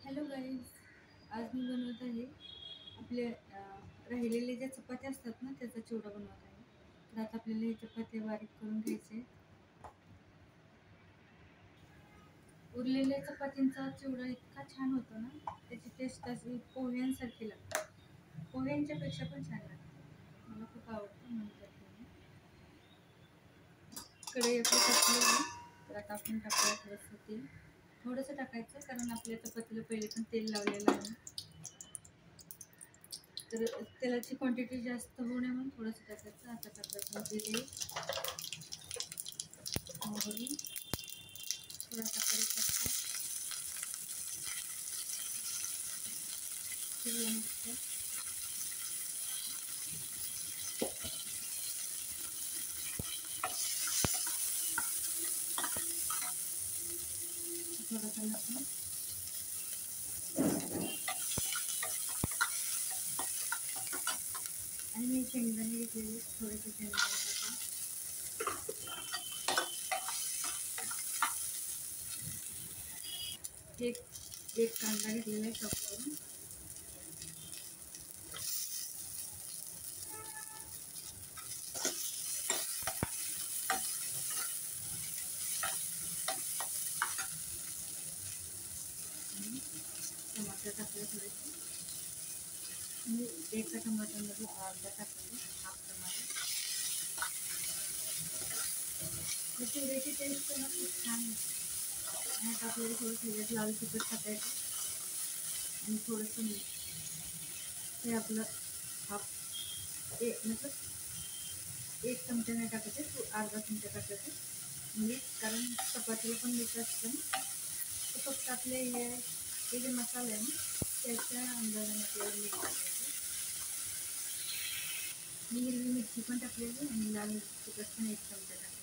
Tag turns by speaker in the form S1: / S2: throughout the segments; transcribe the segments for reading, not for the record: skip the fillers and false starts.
S1: Hello guys, आज मी बनवत आहे आपले राहिलेले ज्या चपात्या असतात ना त्याचा चिवडा बनवत आहे. तर आता आपल्याला हे चपात्या बारीक करून घ्यायचे. उरलेल्या चपातींचा चिवडा इतका छान होतो ना, त्याची टेस्ट अशी पोह्यांसारखी लागते. पोह्यांच्या पेक्षा पण छान लागते. मला खूप आवडतं म्हणतात मी. कढई आपली टाकली आहे, तर आता आपण टाकूया थोडंसं तेल. थोडंसं टाकायचं कारण आपल्या चपातीला पहिले पण तेल लावलेलं आहे. तर तेलाची क्वांटिटी जास्त होऊ नये म्हणून थोडंसं टाकायचं. आता टाकायचं जिरे, मोहरी, थोडासा कढीपत्ता, हिरव्या मिरच्या, थोडासा लसूण आणि मी शेंगदाणे घेतलेले थोडेसे शेंगदाणे टाकून एक एक कांदा घेतलेला आहे चॉप करून. आणि टमाटर टाकले थोडेसे. मी एका टमाटरमध्ये अर्धा टाकले, हाफ टमाटर. तर चिवड्याची टेस्ट ना खूप छान येते. आणि आता आपल्याला थोडं त्याच्यात लाल तिखट टाकायचं आणि थोडंसं मीठ. हे आपलं हाफ मतलब एक चमचा नाही टाकायचे, तो अर्धा चमचा टाकायचे मीठ, कारण चपातीला पण मीठ असतं ना. तर फक्त आपले हे जे मसाले आहे ना त्याच्या अंदाजाने आपल्याला मीठ टाकायचं. मी हिरवी मिरची पण टाकलेली आणि लाल तिखट पण एक चमचा टाकायचं.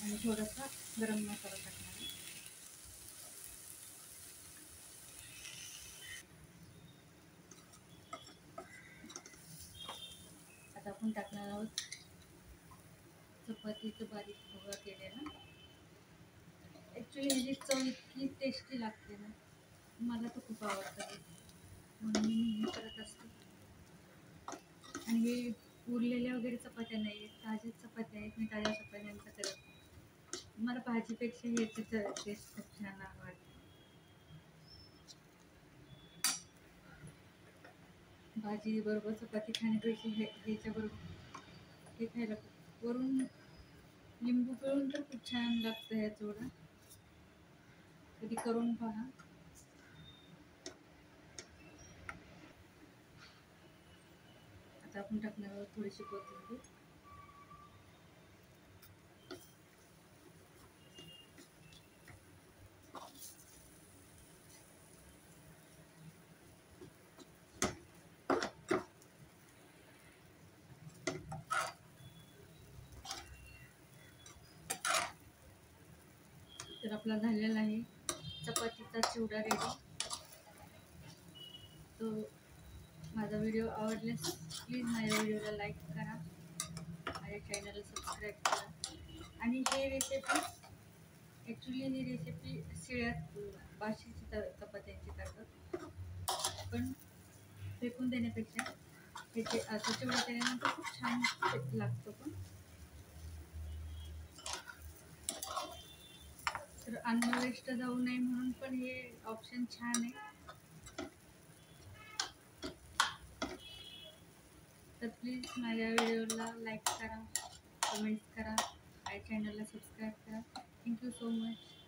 S1: आणि थोडासा गरम मसाला टाकणार आहे. आता आपण टाकणार आहोत चपातीचं बारीक भुगा केलेला. ॲक्च्युली ह्याची चव इतकी टेस्टी लागते ना, मला तर खूप आवडतं म्हणून मी नेहमी करत असते. आणि हे उरलेल्या वगैरे चपात्या नाही आहेत, ताज्या चपात्या आहेत. मी ताज्या चपात्यांचं करत. मला भाजीपेक्षा ह्याची टेस्ट खूप छान आवडते. भाजी बरोबर चपाती खाण्यापेक्षा ह्याच्याबरोबर हे खायला वरून लिंबू पिळून तर खूप छान लागतं ह्या चिवडा. कधी करून पहा. आता आपण टाकणार आहोत थोडीशी कोथिंबीर. तर आपला झालेला आहे चपातीचा चिवडा रेडी. तो माझा व्हिडिओ आवडल्यास प्लीज माझ्या व्हिडिओला लाईक करा, माझ्या चॅनलला सबस्क्राईब करा. आणि हे रेसिपी ॲक्च्युली ही रेसिपी शिळ्यात बाशीची चपात्यांची करतात, पण फेकून देण्यापेक्षा त्याचे असं चिवडा केल्यानंतर खूप छान लागतो. पण तर अन्न वेस्ट जाऊ नये म्हणून पण हे ऑप्शन छान आहे. तर प्लीज माझ्या व्हिडिओला लाईक करा, कमेंट्स करा, माझ्या चॅनलला सबस्क्राईब करा. Thank you so much.